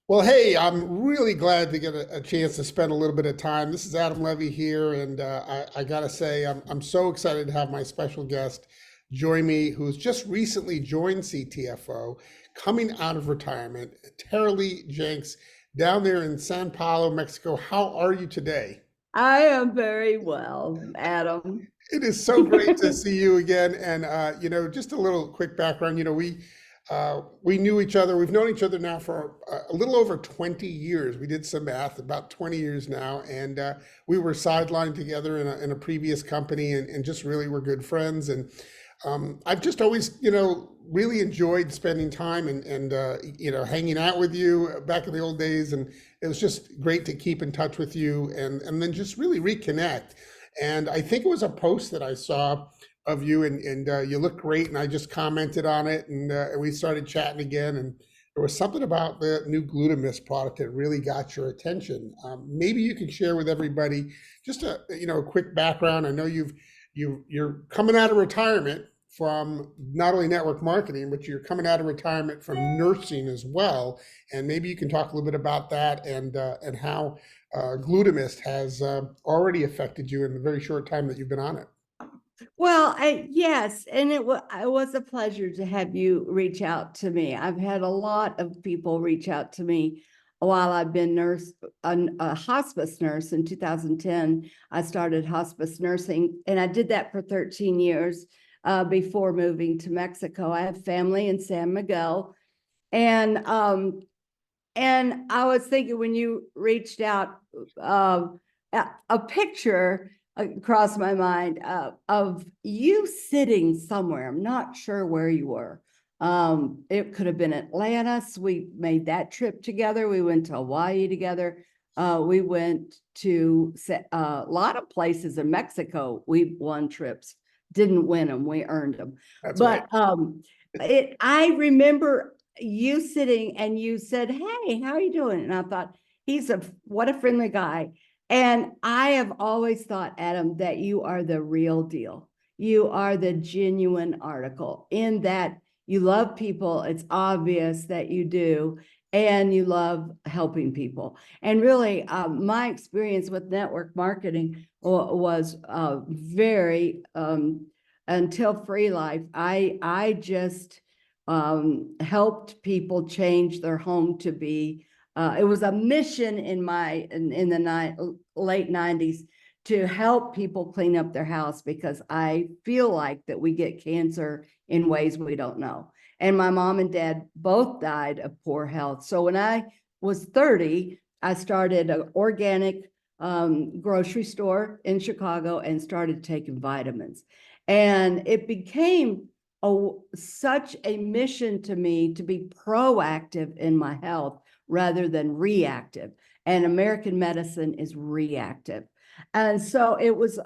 Well, hey, I'm really glad to get a chance to spend a little bit of time. This is Adam Levy here, and I gotta say, I'm so excited to have my special guest join me, who's just recently joined CTFO, coming out of retirement, Terrilee Jenks, down there in San Paulo, Mexico. How are you today? I am very well, Adam. It is so great to see you again. And just a little quick background. We knew each other. We've known each other now for a little over 20 years. We did some math, about 20 years now, and we were sidelined together in a previous company, and just really were good friends. And I've just always, really enjoyed spending time and hanging out with you back in the old days. And it was just great to keep in touch with you and then just really reconnect. And I think it was a post that I saw of you, and you look great. And I just commented on it, and we started chatting again. And there was something about the new Glutamist product that really got your attention. Maybe you can share with everybody just a quick background. I know you're coming out of retirement from not only network marketing, but you're coming out of retirement from nursing as well. And maybe you can talk a little bit about that and how Glutamist has already affected you in the very short time that you've been on it. Well, yes, and it was a pleasure to have you reach out to me. I've had a lot of people reach out to me while I've been a hospice nurse. In 2010, I started hospice nursing, and I did that for 13 years before moving to Mexico. I have family in San Miguel, and I was thinking when you reached out, a picture crossed my mind of you sitting somewhere. I'm not sure where you were. It could have been Atlanta. We made that trip together. We went to Hawaii together. We went to a lot of places in Mexico. We won trips, didn't win them. We earned them. That's right. But I remember you sitting and you said, "Hey, how are you doing?" And I thought, what a friendly guy. And I have always thought, Adam, that you are the real deal. You are the genuine article in that you love people. It's obvious that you do, and you love helping people. And really, my experience with network marketing was very until Free Life. I just helped people change their home to be. It was a mission in the late 90s to help people clean up their house, because I feel like that we get cancer in ways we don't know. And my mom and dad both died of poor health. So when I was 30, I started an organic grocery store in Chicago and started taking vitamins. And it became such a mission to me to be proactive in my health rather than reactive. And American medicine is reactive. And so it was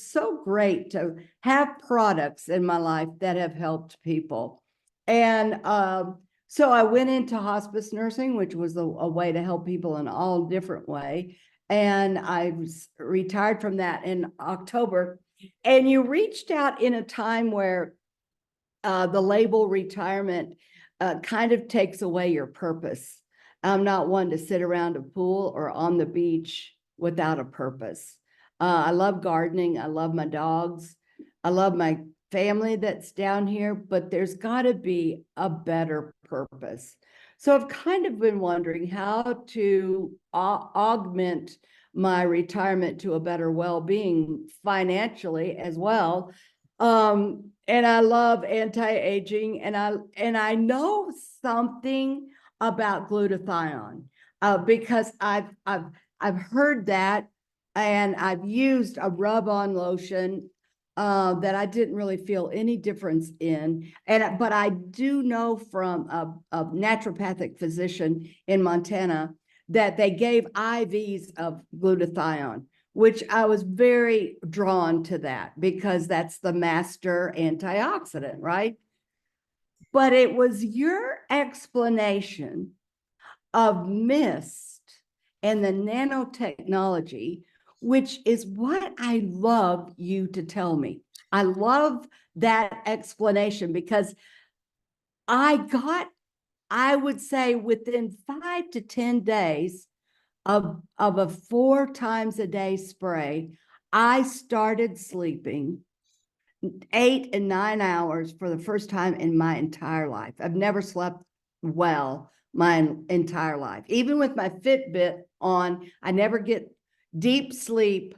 so great to have products in my life that have helped people. And so I went into hospice nursing, which was a way to help people in all different way. And I was retired from that in October. And you reached out in a time where the label retirement kind of takes away your purpose. I'm not one to sit around a pool or on the beach without a purpose. I love gardening. I love my dogs. I love my family that's down here, but there's got to be a better purpose. So I've kind of been wondering how to augment my retirement to a better well-being financially as well. And I love anti-aging, and I know something about glutathione because I've heard that, and I've used a rub-on lotion that I didn't really feel any difference in. But I do know from a naturopathic physician in Montana that they gave IVs of glutathione, which I was very drawn to that because that's the master antioxidant, right? But it was your explanation of mist and the nanotechnology, which is what I love you to tell me. I love that explanation because I got I would say within 5 to 10 days of a 4 times a day spray, I started sleeping 8 and 9 hours for the first time in my entire life. I've never slept well my entire life. Even with my Fitbit on, I never get deep sleep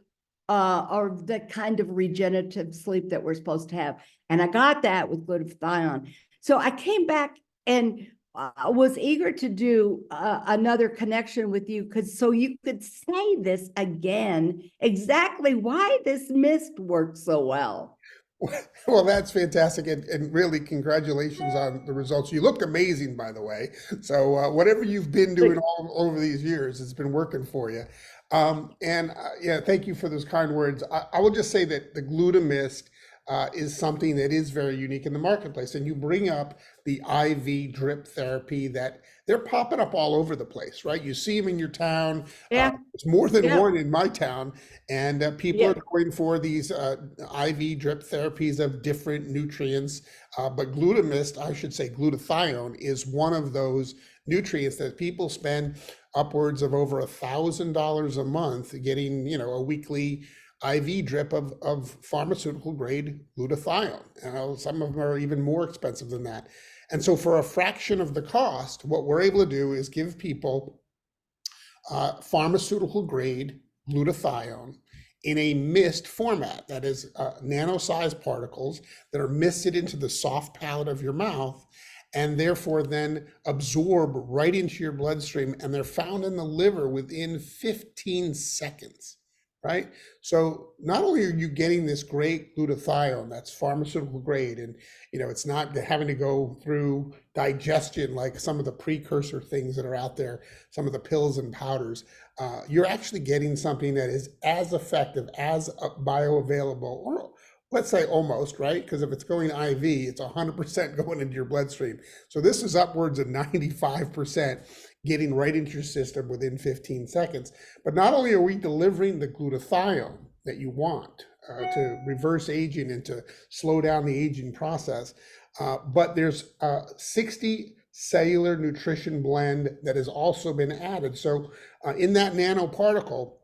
or the kind of regenerative sleep that we're supposed to have. And I got that with glutathione. So I came back and was eager to do another connection with you, because so you could say this again, exactly why this mist works so well. Well, that's fantastic, and really congratulations on the results. You look amazing, by the way. So whatever you've been doing all over these years, it's been working for you. Yeah, thank you for those kind words. I will just say that the Glutamist is something that is very unique in the marketplace. And you bring up the IV drip therapy that they're popping up all over the place, right? You see them in your town. Yeah, It's more than yeah, one in my town, and people are yeah. going for these IV drip therapies of different nutrients. But Glutamist, I should say glutathione, is one of those nutrients that people spend upwards of over $1,000 a month getting, a weekly IV drip of pharmaceutical grade glutathione. Some of them are even more expensive than that. And so for a fraction of the cost, what we're able to do is give people pharmaceutical grade glutathione in a mist format, that is nano-sized particles that are misted into the soft palate of your mouth, and therefore then absorb right into your bloodstream, and they're found in the liver within 15 seconds, right? So not only are you getting this great glutathione that's pharmaceutical grade, and it's not having to go through digestion like some of the precursor things that are out there, some of the pills and powders. You're actually getting something that is as effective, as bioavailable, or let's say almost, right? Because if it's going IV, it's 100% going into your bloodstream. So this is upwards of 95% getting right into your system within 15 seconds. But not only are we delivering the glutathione that you want to reverse aging and to slow down the aging process, but there's a 60 cellular nutrition blend that has also been added. So in that nanoparticle,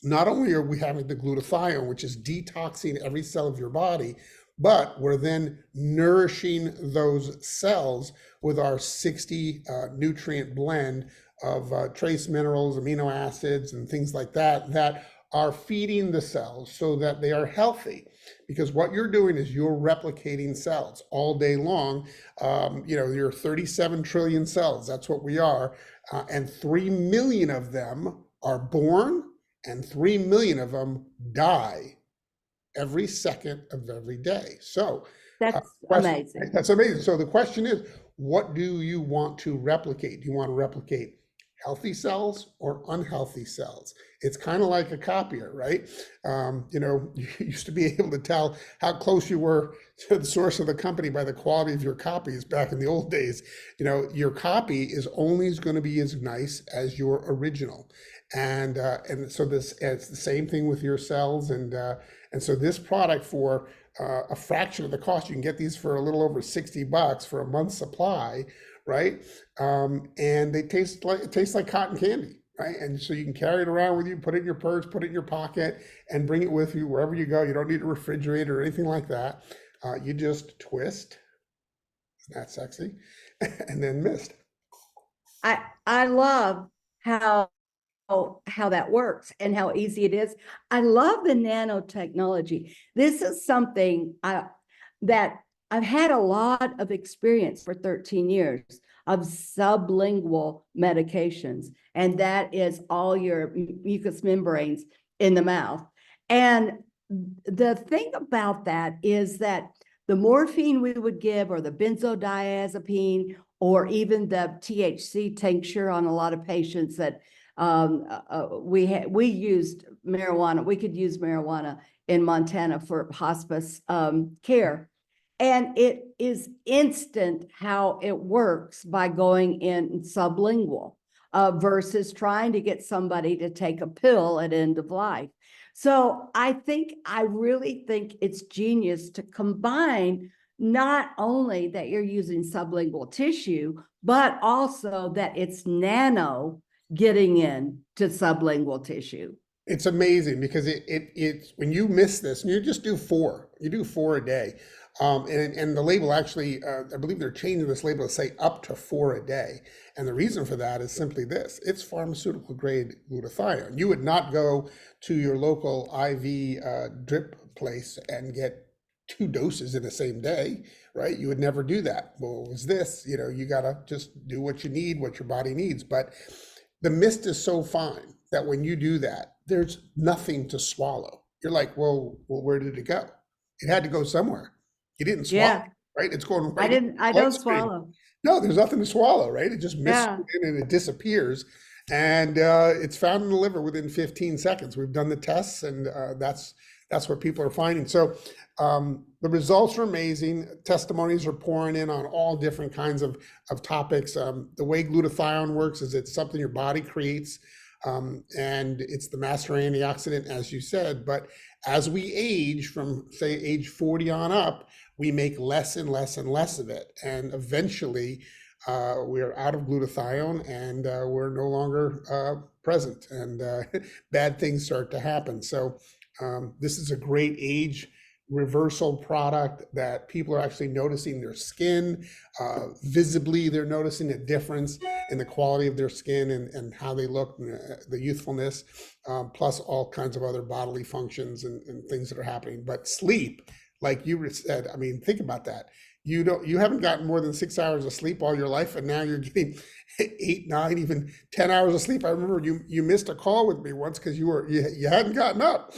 not only are we having the glutathione, which is detoxing every cell of your body, but we're then nourishing those cells with our 60 nutrient blend of trace minerals, amino acids, and things like that, that are feeding the cells so that they are healthy. Because what you're doing is you're replicating cells all day long. You're 37 trillion cells. That's what we are. And 3 million of them are born, and 3 million of them die every second of every day. So That's amazing. that's amazing. So the question is, what do you want to replicate? Do you want to replicate healthy cells or unhealthy cells? It's kind of like a copier, right? You used to be able to tell how close you were to the source of the company by the quality of your copies back in the old days. Your copy is only going to be as nice as your original. And so it's the same thing with your cells. And so this product, for a fraction of the cost, you can get these for a little over $60 for a month's supply, right? And it tastes like cotton candy, right? And so you can carry it around with you, put it in your purse, put it in your pocket, and bring it with you wherever you go. You don't need a refrigerator or anything like that. You just twist. Isn't that sexy? And then mist. I love how that works and how easy it is. I love the nanotechnology. This is something that I've had a lot of experience for 13 years of sublingual medications, and that is all your mucous membranes in the mouth. And the thing about that is that the morphine we would give, or the benzodiazepine, or even the THC tincture on a lot of patients that we used marijuana. We could use marijuana in Montana for hospice care. And it is instant how it works by going in sublingual versus trying to get somebody to take a pill at end of life. So I really think it's genius to combine not only that you're using sublingual tissue, but also that it's nano getting in to sublingual tissue. It's amazing because it's when you miss this, and you just do four, you do four a day. And the label actually, I believe they're changing this label to say up to four a day. And the reason for that is simply this: it's pharmaceutical grade glutathione. You would not go to your local IV drip place and get two doses in the same day, right? You would never do that. Well, it was this, you got to just do what you need, what your body needs. But the mist is so fine that when you do that, there's nothing to swallow. You're like, well, where did it go? It had to go somewhere. You didn't swallow, Yeah, right? It's going I right didn't, into I the don't bloodstream. swallow. No, there's nothing to swallow, right? It just misses Yeah. in and it disappears. And it's found in the liver within 15 seconds. We've done the tests, and that's what people are finding. So the results are amazing. Testimonies are pouring in on all different kinds of topics. The way glutathione works is it's something your body creates, and it's the master antioxidant, as you said. But as we age, from say age 40 on up, we make less and less and less of it. And eventually we're out of glutathione, and we're no longer present, and bad things start to happen. So this is a great age reversal product that people are actually noticing their skin. Visibly, they're noticing a difference in the quality of their skin and how they look, and the youthfulness, plus all kinds of other bodily functions and things that are happening. But sleep, like you said, I mean, think about that. You haven't gotten more than 6 hours of sleep all your life, and now you're getting 8, 9, even 10 hours of sleep. I remember you missed a call with me once because you hadn't gotten up.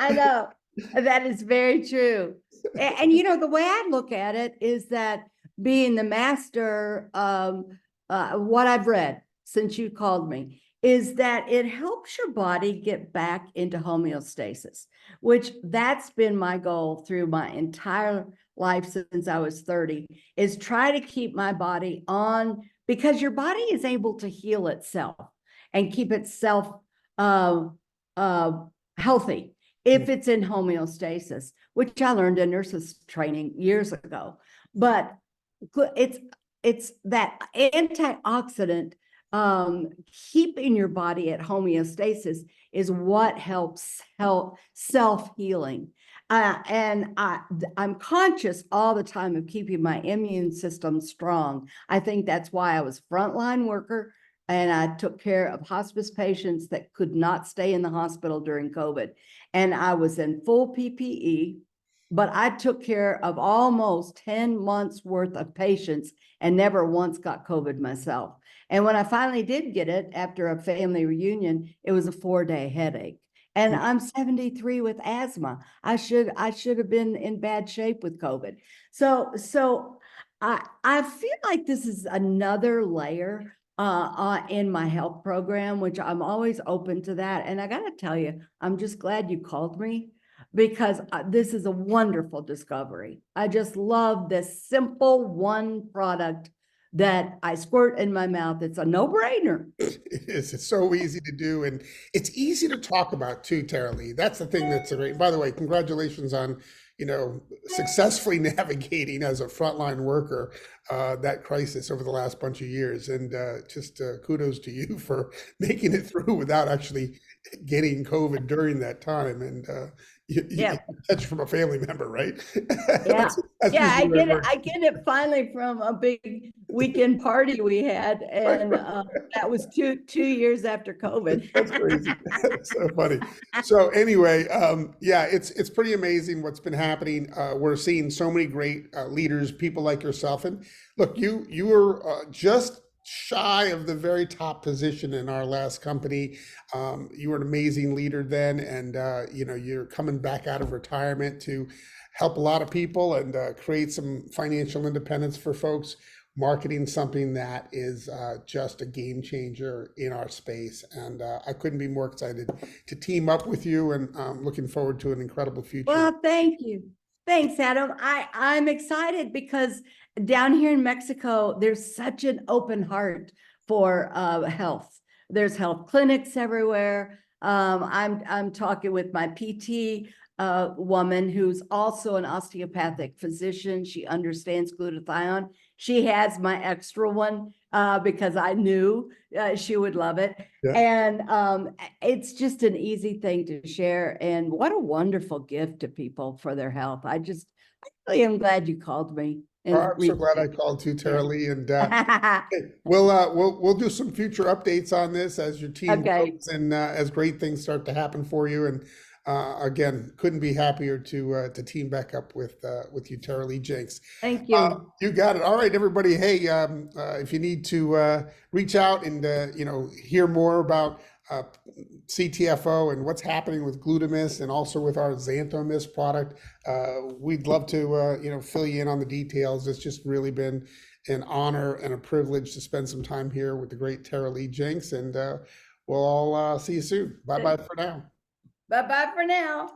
I know, that is very true. And the way I look at it is that being the master, what I've read since you called me, is that it helps your body get back into homeostasis, which that's been my goal through my entire life since I was 30, is try to keep my body on, because your body is able to heal itself and keep itself healthy if it's in homeostasis, which I learned in nurses training years ago. But it's that antioxidant, keeping your body at homeostasis is what helps self-healing. And I'm conscious all the time of keeping my immune system strong. I think that's why I was frontline worker, and I took care of hospice patients that could not stay in the hospital during COVID. And I was in full PPE, but I took care of almost 10 months worth of patients and never once got COVID myself. And when I finally did get it after a family reunion, it was a 4-day headache. And I'm 73 with asthma. I should have been in bad shape with COVID. So I feel like this is another layer in my health program, which I'm always open to that. And I got to tell you, I'm just glad you called me, because this is a wonderful discovery. I just love this simple one product that I squirt in my mouth. It's a no-brainer. It is. It's so easy to do, and it's easy to talk about too, Terrilee. That's the thing that's great. By the way, congratulations on successfully navigating as a frontline worker that crisis over the last bunch of years, and just kudos to you for making it through without actually getting COVID during that time. And you touch from a family member, right? Yeah. That's Yeah, I usually get it. I get it finally from a big weekend party we had, and that was two years after COVID. That's crazy. That's so funny. So anyway, yeah, it's pretty amazing what's been happening. We're seeing so many great leaders, people like yourself. And look, you were just shy of the very top position in our last company. You were an amazing leader then, and you're coming back out of retirement to help a lot of people and create some financial independence for folks, marketing something that is just a game changer in our space. And I couldn't be more excited to team up with you, and looking forward to an incredible future. Well, thank you. Thanks, Adam. I'm excited because down here in Mexico, there's such an open heart for health. There's health clinics everywhere. I'm talking with my PT woman who's also an osteopathic physician. She understands glutathione. She has my extra one because I knew she would love it. Yeah. And it's just an easy thing to share. And what a wonderful gift to people for their health. I really am glad you called me. Oh, And I'm so glad I reached called too, out. Terrilee, and Yeah. we'll do some future updates on this as your team Okay. grows and as great things start to happen for you. And again, couldn't be happier to team back up with you, Terrilee Jenks. Thank you. You got it. All right, everybody. Hey, if you need to reach out and hear more about CTFO and what's happening with Glutamis and also with our Xanthomist product, we'd love to fill you in on the details. It's just really been an honor and a privilege to spend some time here with the great Terrilee Jenks, and we'll all see you soon. Bye bye for now. Bye-bye for now.